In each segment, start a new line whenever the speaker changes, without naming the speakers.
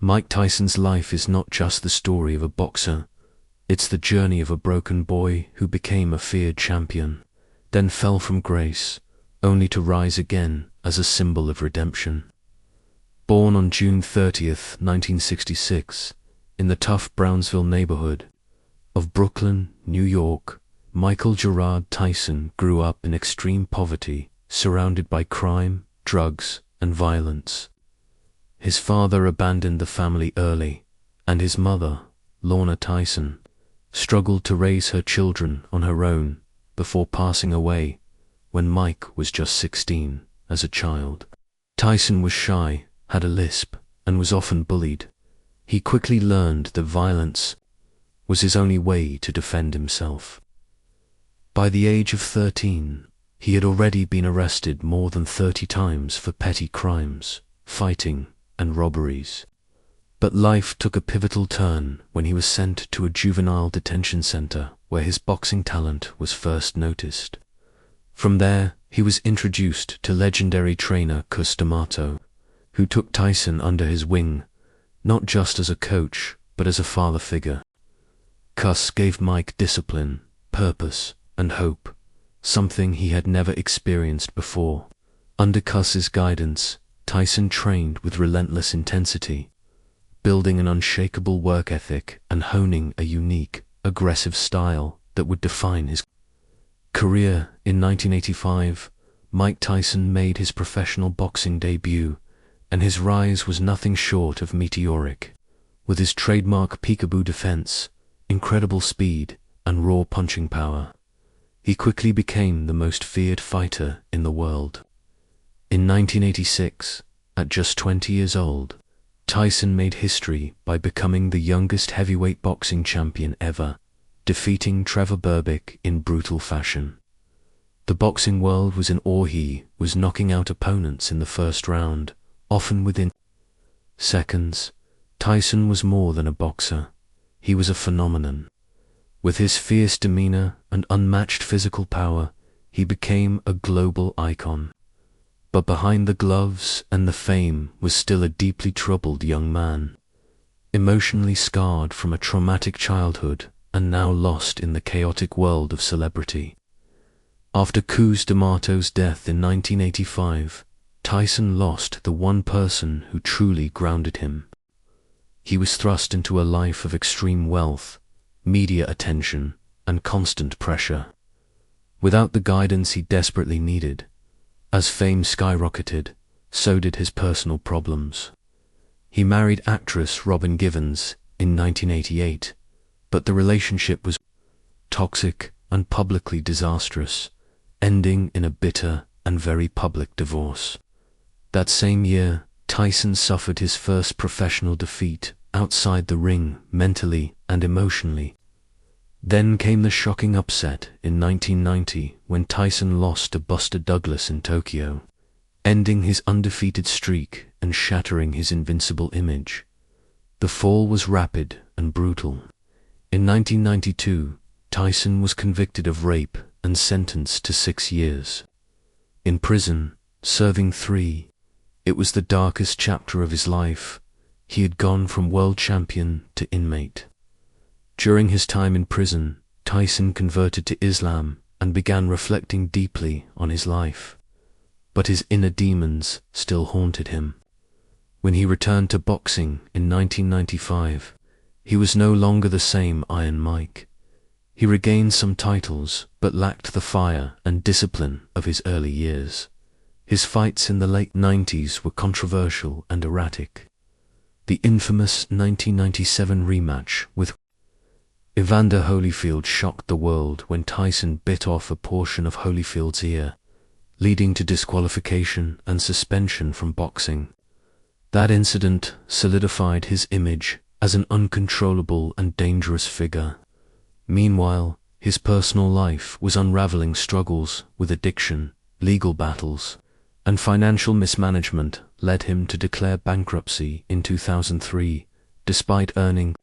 Mike Tyson's life is not just the story of a boxer, it's the journey of a broken boy who became a feared champion, then fell from grace, only to rise again as a symbol of redemption. Born on June 30th, 1966, in the tough Brownsville neighborhood of Brooklyn, New York, Michael Gerard Tyson grew up in extreme poverty, surrounded by crime, drugs, and violence. His father abandoned the family early, and his mother, Lorna Tyson, struggled to raise her children on her own before passing away when Mike was just 16 as a child. Tyson was shy, had a lisp, and was often bullied. He quickly learned that violence was his only way to defend himself. By the age of 13, he had already been arrested more than 30 times for petty crimes, fighting, and robberies. But life took a pivotal turn when he was sent to a juvenile detention center where his boxing talent was first noticed. From there, he was introduced to legendary trainer Cus D'Amato, who took Tyson under his wing, not just as a coach, but as a father figure. Cus gave Mike discipline, purpose, and hope, something he had never experienced before. Under Cus's guidance, Tyson trained with relentless intensity, building an unshakable work ethic and honing a unique, aggressive style that would define his career. In 1985, Mike Tyson made his professional boxing debut, and his rise was nothing short of meteoric. With his trademark peekaboo defense, incredible speed, and raw punching power, he quickly became the most feared fighter in the world. In 1986, at just 20 years old, Tyson made history by becoming the youngest heavyweight boxing champion ever, defeating Trevor Berbick in brutal fashion. The boxing world was in awe. He was knocking out opponents in the first round, often within seconds. Tyson was more than a boxer. He was a phenomenon. With his fierce demeanor and unmatched physical power, he became a global icon. But behind the gloves and the fame was still a deeply troubled young man, emotionally scarred from a traumatic childhood and now lost in the chaotic world of celebrity. After Cus D'Amato's death in 1985, Tyson lost the one person who truly grounded him. He was thrust into a life of extreme wealth, media attention, and constant pressure, without the guidance he desperately needed. As fame skyrocketed, so did his personal problems. He married actress Robin Givens in 1988, but the relationship was toxic and publicly disastrous, ending in a bitter and very public divorce. That same year, Tyson suffered his first professional defeat outside the ring, mentally and emotionally. Then came the shocking upset in 1990 when Tyson lost to Buster Douglas in Tokyo, ending his undefeated streak and shattering his invincible image. The fall was rapid and brutal. In 1992, Tyson was convicted of rape and sentenced to 6 years. In prison, serving 3, it was the darkest chapter of his life. He had gone from world champion to inmate. During his time in prison, Tyson converted to Islam and began reflecting deeply on his life. But his inner demons still haunted him. When he returned to boxing in 1995, he was no longer the same Iron Mike. He regained some titles, but lacked the fire and discipline of his early years. His fights in the late 90s were controversial and erratic. The infamous 1997 rematch with Evander Holyfield shocked the world when Tyson bit off a portion of Holyfield's ear, leading to disqualification and suspension from boxing. That incident solidified his image as an uncontrollable and dangerous figure. Meanwhile, his personal life was unraveling. Struggles with addiction, legal battles, and financial mismanagement led him to declare bankruptcy in 2003, despite earning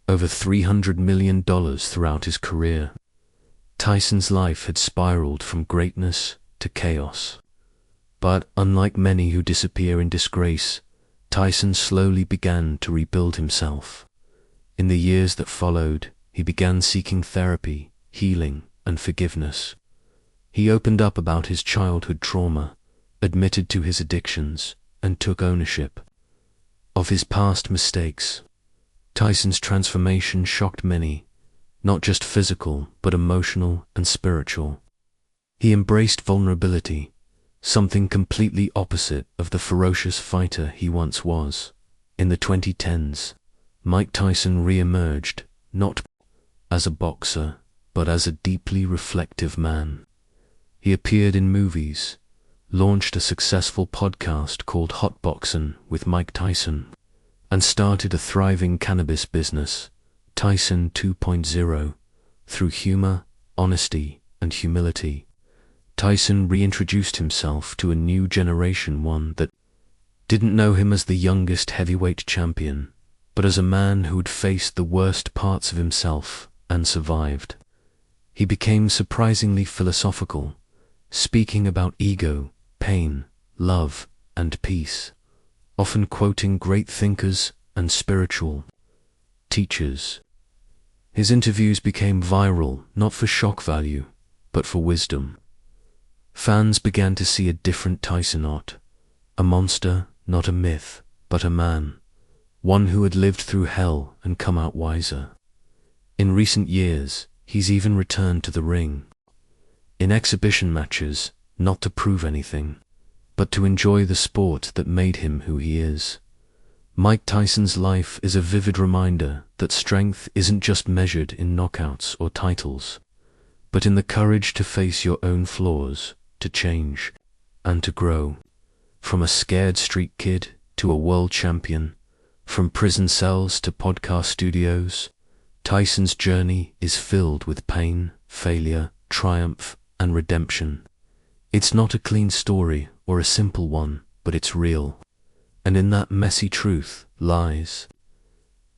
over $300 million throughout his career. Tyson's life had spiraled from greatness to chaos. But unlike many who disappear in disgrace, Tyson slowly began to rebuild himself. In the years that followed, he began seeking therapy, healing, and forgiveness. He opened up about his childhood trauma, admitted to his addictions, and took ownership of his past mistakes. Tyson's transformation shocked many, not just physical, but emotional and spiritual. He embraced vulnerability, something completely opposite of the ferocious fighter he once was. In the 2010s, Mike Tyson re-emerged, not as a boxer, but as a deeply reflective man. He appeared in movies, launched a successful podcast called Hot Boxin' with Mike Tyson, and started a thriving cannabis business, Tyson 2.0. Through humor, honesty, and humility, Tyson reintroduced himself to a new generation, one that didn't know him as the youngest heavyweight champion, but as a man who had faced the worst parts of himself and survived. He became surprisingly philosophical, speaking about ego, pain, love, and peace, often quoting great thinkers and spiritual teachers. His interviews became viral, not for shock value, but for wisdom. Fans began to see a different Tyson, not a monster, not a myth, but a man, one who had lived through hell and come out wiser. In recent years, he's even returned to the ring, in exhibition matches, not to prove anything, but to enjoy the sport that made him who he is. Mike Tyson's life is a vivid reminder that strength isn't just measured in knockouts or titles, but in the courage to face your own flaws, to change, and to grow. From a scared street kid to a world champion, from prison cells to podcast studios, Tyson's journey is filled with pain, failure, triumph, and redemption. It's not a clean story or a simple one, but it's real. And in that messy truth lies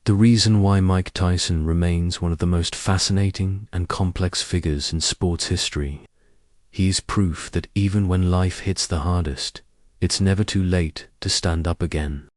the reason why Mike Tyson remains one of the most fascinating and complex figures in sports history. He is proof that even when life hits the hardest, it's never too late to stand up again.